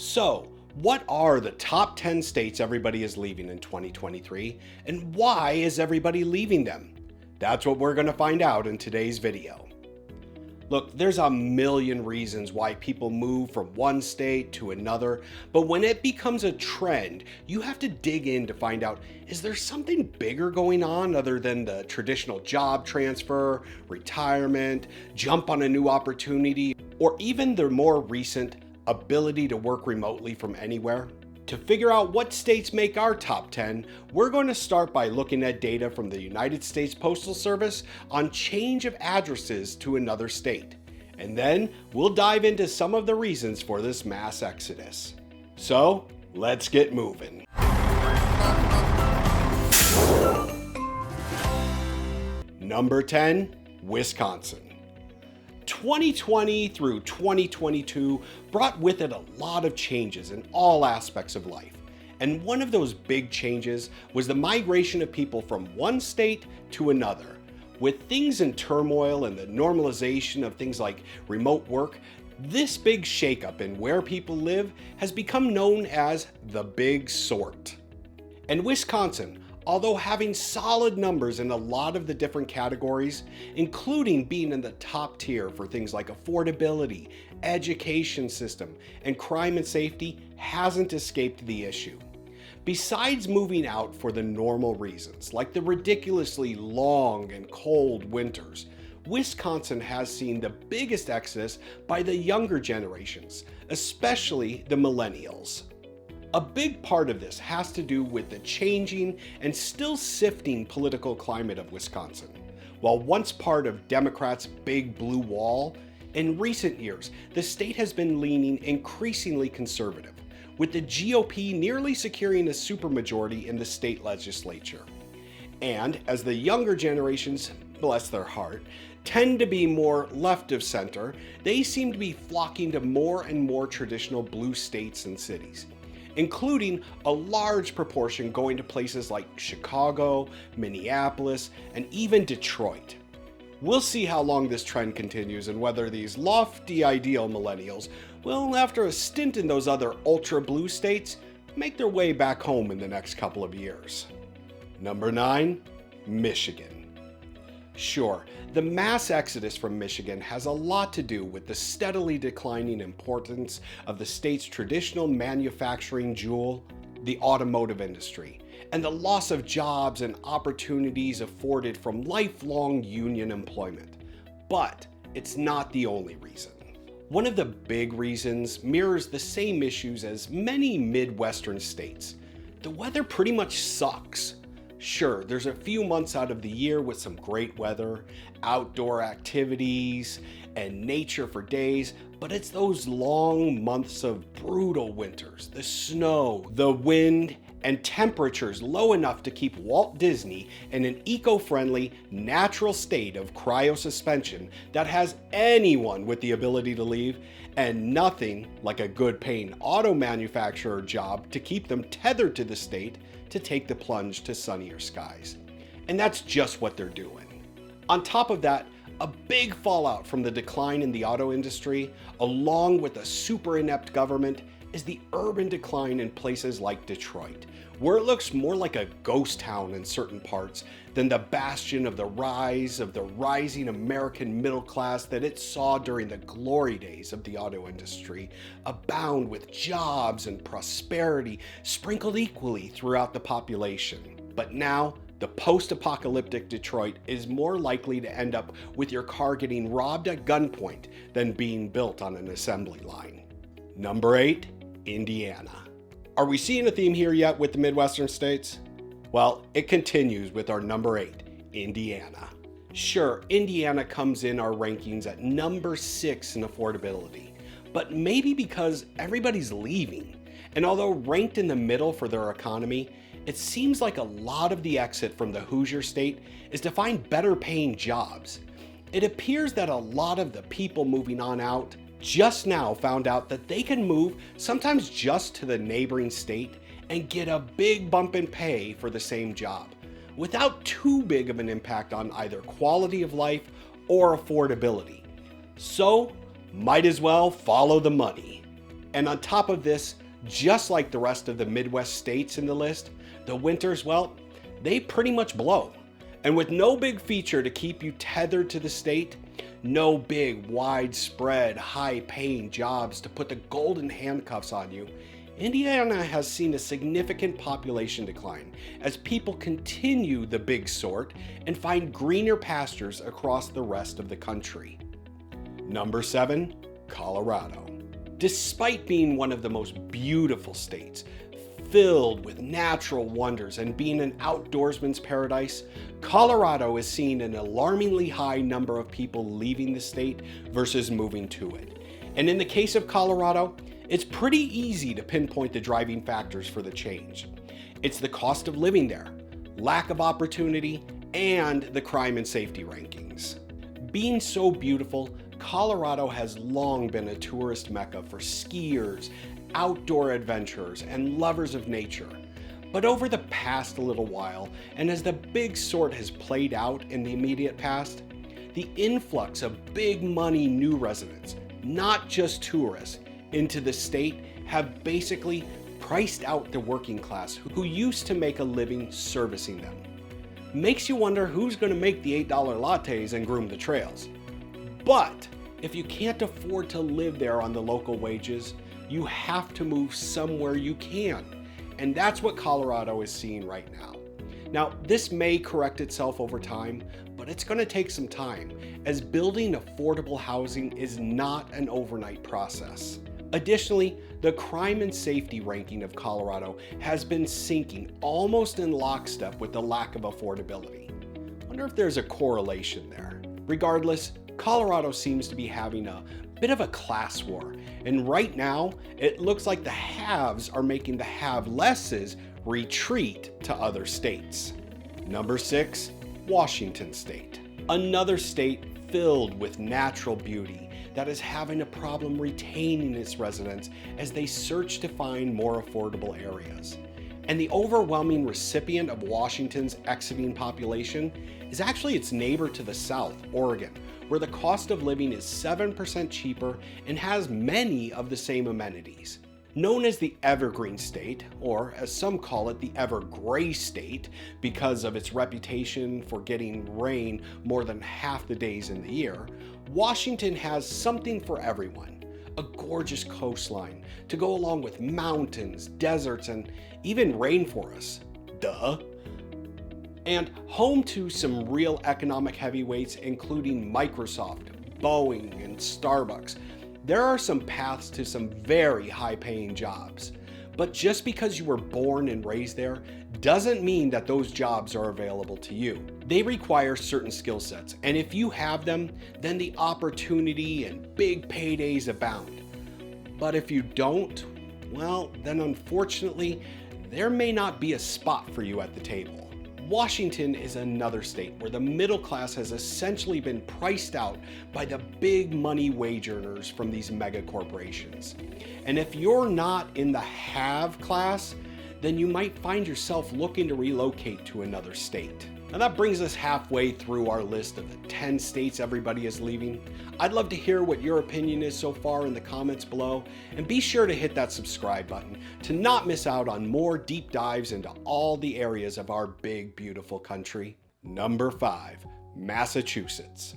So, what are the top 10 states everybody is leaving in 2023, and why is everybody leaving them? That's what we're going to find out in today's video. Look, there's a million reasons why people move from one state to another, but when it becomes a trend, you have to dig in to find out, is there something bigger going on other than the traditional job transfer, retirement, jump on a new opportunity, or even the more recent ability to work remotely from anywhere? To figure out what states make our top 10, we're going to start by looking at data from the United States Postal Service on change of addresses to another state. And then we'll dive into some of the reasons for this mass exodus. So, let's get moving. Number 10, Wisconsin. 2020 through 2022 brought with it a lot of changes in all aspects of life. And one of those big changes was the migration of people from one state to another. With things in turmoil and the normalization of things like remote work, this big shakeup in where people live has become known as the Big Sort. And Wisconsin, although having solid numbers in a lot of the different categories, including being in the top tier for things like affordability, education system, and crime and safety, hasn't escaped the issue. Besides moving out for the normal reasons, like the ridiculously long and cold winters, Wisconsin has seen the biggest exodus by the younger generations, especially the millennials. A big part of this has to do with the changing and still sifting political climate of Wisconsin. While once part of Democrats' big blue wall, in recent years, the state has been leaning increasingly conservative, with the GOP nearly securing a supermajority in the state legislature. And as the younger generations, bless their heart, tend to be more left of center, they seem to be flocking to more and more traditional blue states and cities, including a large proportion going to places like Chicago, Minneapolis, and even Detroit. We'll see how long this trend continues and whether these lofty ideal millennials will, after a stint in those other ultra blue states, make their way back home in the next couple of years. Number 9, Michigan. Sure, the mass exodus from Michigan has a lot to do with the steadily declining importance of the state's traditional manufacturing jewel, the automotive industry, and the loss of jobs and opportunities afforded from lifelong union employment. But it's not the only reason. One of the big reasons mirrors the same issues as many Midwestern states. The weather pretty much sucks. Sure, there's a few months out of the year with some great weather, outdoor activities, and nature for days, but it's those long months of brutal winters, the snow, the wind, and temperatures low enough to keep Walt Disney in an eco-friendly, natural state of cryosuspension that has anyone with the ability to leave, and nothing like a good-paying auto manufacturer job to keep them tethered to the state to take the plunge to sunnier skies. And that's just what they're doing. On top of that, a big fallout from the decline in the auto industry, along with a super inept government, is the urban decline in places like Detroit, where it looks more like a ghost town in certain parts than the bastion of the rise of the rising American middle class that it saw during the glory days of the auto industry, abound with jobs and prosperity sprinkled equally throughout the population. But now, the post-apocalyptic Detroit is more likely to end up with your car getting robbed at gunpoint than being built on an assembly line. Number 8, Indiana. Are we seeing a theme here yet with the Midwestern states? Well, it continues with our number 8, Indiana. Sure, Indiana comes in our rankings at number 6 in affordability, but maybe because everybody's leaving. And although ranked in the middle for their economy, it seems like a lot of the exit from the Hoosier state is to find better paying jobs. It appears that a lot of the people moving on out just now found out that they can move sometimes just to the neighboring state and get a big bump in pay for the same job, without too big of an impact on either quality of life or affordability. So, might as well follow the money. And on top of this, just like the rest of the Midwest states in the list, the winters, well, they pretty much blow. And with no big feature to keep you tethered to the state, no big, widespread, high-paying jobs to put the golden handcuffs on you, Indiana has seen a significant population decline as people continue the big sort and find greener pastures across the rest of the country. Number 7, Colorado. Despite being one of the most beautiful states, filled with natural wonders and being an outdoorsman's paradise, Colorado is seeing an alarmingly high number of people leaving the state versus moving to it. And in the case of Colorado, it's pretty easy to pinpoint the driving factors for the change. It's the cost of living there, lack of opportunity, and the crime and safety rankings. Being so beautiful, Colorado has long been a tourist mecca for skiers, outdoor adventurers, and lovers of nature. But over the past little while, and as the big sort has played out in the immediate past, the influx of big money new residents, not just tourists, into the state have basically priced out the working class who used to make a living servicing them. Makes you wonder who's going to make the $8 lattes and groom the trails. But if you can't afford to live there on the local wages, you have to move somewhere you can. And that's what Colorado is seeing right now. Now, this may correct itself over time, but it's going to take some time, as building affordable housing is not an overnight process. Additionally, the crime and safety ranking of Colorado has been sinking almost in lockstep with the lack of affordability. Wonder if there's a correlation there. Regardless, Colorado seems to be having a bit of a class war, and right now it looks like the haves are making the have-lesses retreat to other states. Number 6, Washington State. Another state filled with natural beauty that is having a problem retaining its residents as they search to find more affordable areas. And the overwhelming recipient of Washington's exiting population is actually its neighbor to the south, Oregon, where the cost of living is 7% cheaper and has many of the same amenities. Known as the Evergreen State, or as some call it, the Evergray State, because of its reputation for getting rain more than half the days in the year, Washington has something for everyone. A gorgeous coastline to go along with mountains, deserts, and even rainforests. Duh. And home to some real economic heavyweights, including Microsoft, Boeing, and Starbucks. There are some paths to some very high-paying jobs. But just because you were born and raised there doesn't mean that those jobs are available to you. They require certain skill sets, and if you have them, then the opportunity and big paydays abound. But if you don't, well, then unfortunately, there may not be a spot for you at the table. Washington is another state where the middle class has essentially been priced out by the big money wage earners from these mega corporations. And if you're not in the have class, then you might find yourself looking to relocate to another state. Now that brings us halfway through our list of the 10 states everybody is leaving. I'd love to hear what your opinion is so far in the comments below, and be sure to hit that subscribe button to not miss out on more deep dives into all the areas of our big, beautiful country. Number 5, Massachusetts.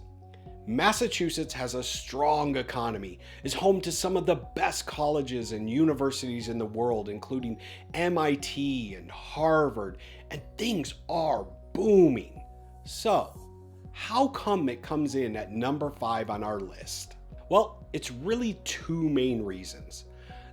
Massachusetts has a strong economy, is home to some of the best colleges and universities in the world, including MIT and Harvard, and things are booming. So, how come it comes in at number 5 on our list? Well, it's really two main reasons.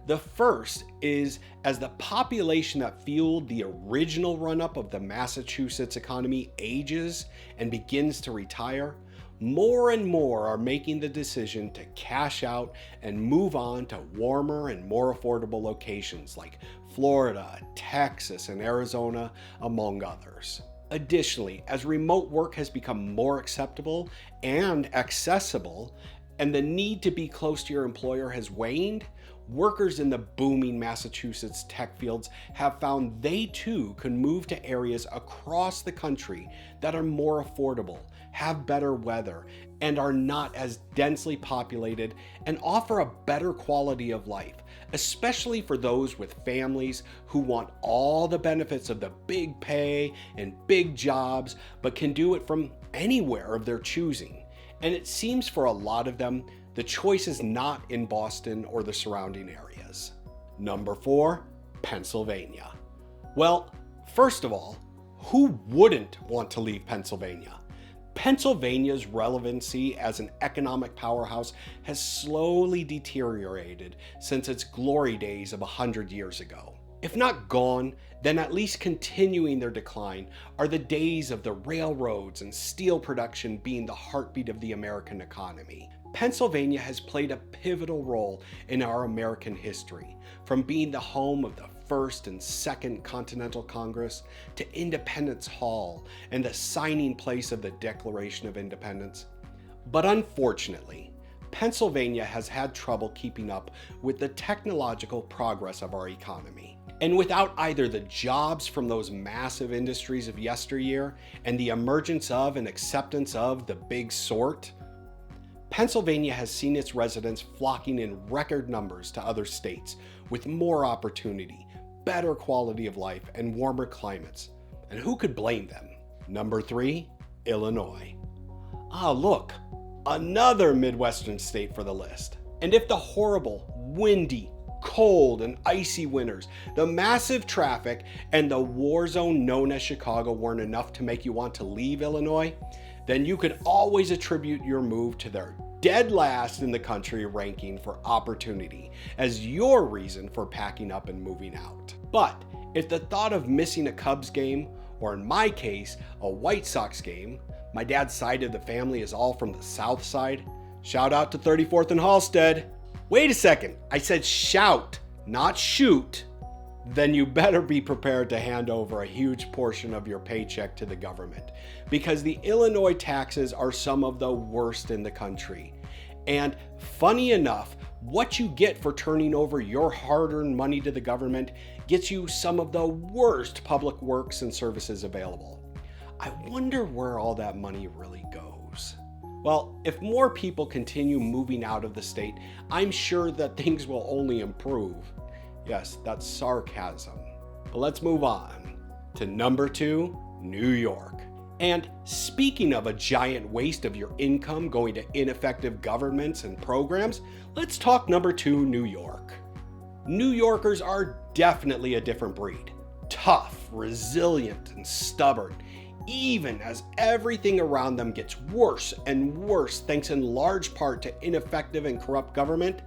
The first is, as the population that fueled the original run-up of the Massachusetts economy ages and begins to retire, more and more are making the decision to cash out and move on to warmer and more affordable locations like Florida, Texas, and Arizona, among others. Additionally, as remote work has become more acceptable and accessible, and the need to be close to your employer has waned, workers in the booming Massachusetts tech fields have found they too can move to areas across the country that are more affordable, have better weather, and are not as densely populated, and offer a better quality of life, especially for those with families who want all the benefits of the big pay and big jobs, but can do it from anywhere of their choosing. And it seems for a lot of them, the choice is not in Boston or the surrounding areas. Number 4, Pennsylvania. Well, first of all, who wouldn't want to leave Pennsylvania? Pennsylvania's relevancy as an economic powerhouse has slowly deteriorated since its glory days of 100 years ago. If not gone, then at least continuing their decline are the days of the railroads and steel production being the heartbeat of the American economy. Pennsylvania has played a pivotal role in our American history, from being the home of the First and Second Continental Congress to Independence Hall and the signing place of the Declaration of Independence. But unfortunately, Pennsylvania has had trouble keeping up with the technological progress of our economy. And without either the jobs from those massive industries of yesteryear and the emergence of and acceptance of the big sort, Pennsylvania has seen its residents flocking in record numbers to other states with more opportunity, better quality of life, and warmer climates. And who could blame them? Number 3, Illinois. Ah, look, another Midwestern state for the list. And if the horrible, windy, cold, and icy winters, the massive traffic, and the war zone known as Chicago weren't enough to make you want to leave Illinois, then you could always attribute your move to their dead last in the country ranking for opportunity as your reason for packing up and moving out. But if the thought of missing a Cubs game, or in my case, a White Sox game, my dad's side of the family is all from the South Side, shout out to 34th and Halstead. Wait a second, I said shout, not shoot. Then you better be prepared to hand over a huge portion of your paycheck to the government, because the Illinois taxes are some of the worst in the country. And funny enough, what you get for turning over your hard-earned money to the government gets you some of the worst public works and services available. I wonder where all that money really goes. Well, if more people continue moving out of the state, I'm sure that things will only improve. Yes, that's sarcasm. But let's move on to number 2, New York. And speaking of a giant waste of your income going to ineffective governments and programs, let's talk number 2, New York. New Yorkers are definitely a different breed. Tough, resilient, and stubborn, even as everything around them gets worse and worse thanks in large part to ineffective and corrupt government.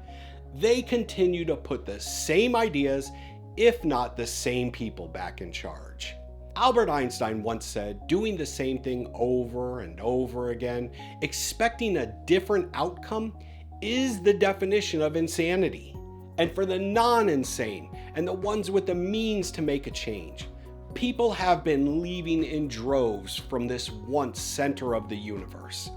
They continue to put the same ideas, if not the same people, back in charge. Albert Einstein once said, doing the same thing over and over again, expecting a different outcome, is the definition of insanity. And for the non-insane and the ones with the means to make a change, people have been leaving in droves from this once center of the universe.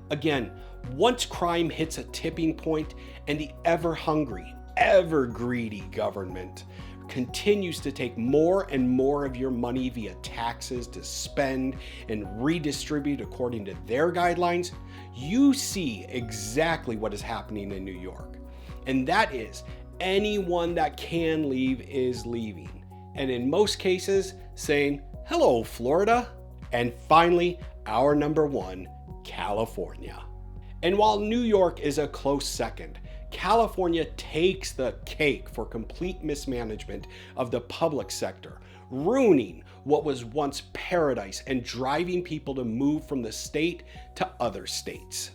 Again, once crime hits a tipping point and the ever-hungry, ever-greedy government continues to take more and more of your money via taxes to spend and redistribute according to their guidelines, you see exactly what is happening in New York. And that is, anyone that can leave is leaving. And in most cases, saying, hello, Florida. And finally, our number 1, California. And while New York is a close second, California takes the cake for complete mismanagement of the public sector, ruining what was once paradise and driving people to move from the state to other states.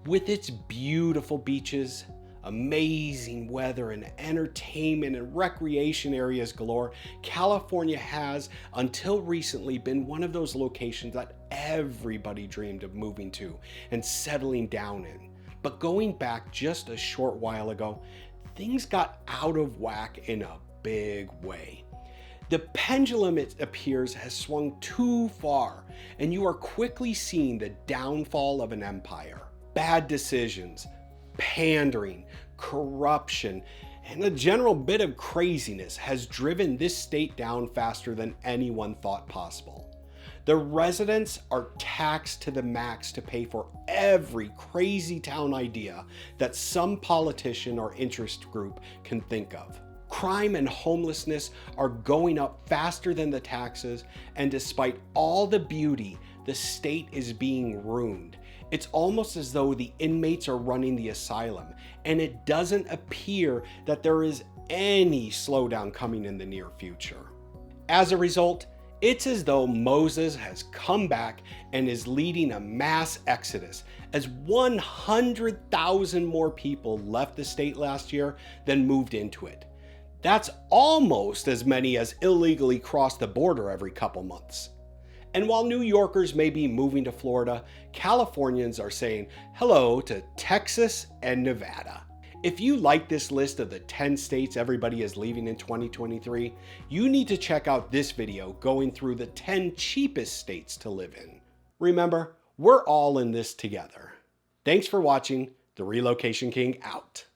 With its beautiful beaches, amazing weather, and entertainment and recreation areas galore, California has, until recently, been one of those locations that everybody dreamed of moving to and settling down in. But going back just a short while ago, things got out of whack in a big way. The pendulum, it appears, has swung too far, and you are quickly seeing the downfall of an empire. Bad decisions, pandering, corruption, and a general bit of craziness has driven this state down faster than anyone thought possible. The residents are taxed to the max to pay for every crazy town idea that some politician or interest group can think of. Crime and homelessness are going up faster than the taxes, and despite all the beauty, the state is being ruined. It's almost as though the inmates are running the asylum, and it doesn't appear that there is any slowdown coming in the near future. As a result, it's as though Moses has come back and is leading a mass exodus, as 100,000 more people left the state last year than moved into it. That's almost as many as illegally cross the border every couple months. And while New Yorkers may be moving to Florida, Californians are saying hello to Texas and Nevada. If you like this list of the 10 states everybody is leaving in 2023, you need to check out this video going through the 10 cheapest states to live in. Remember, we're all in this together. Thanks for watching. The Relocation King out.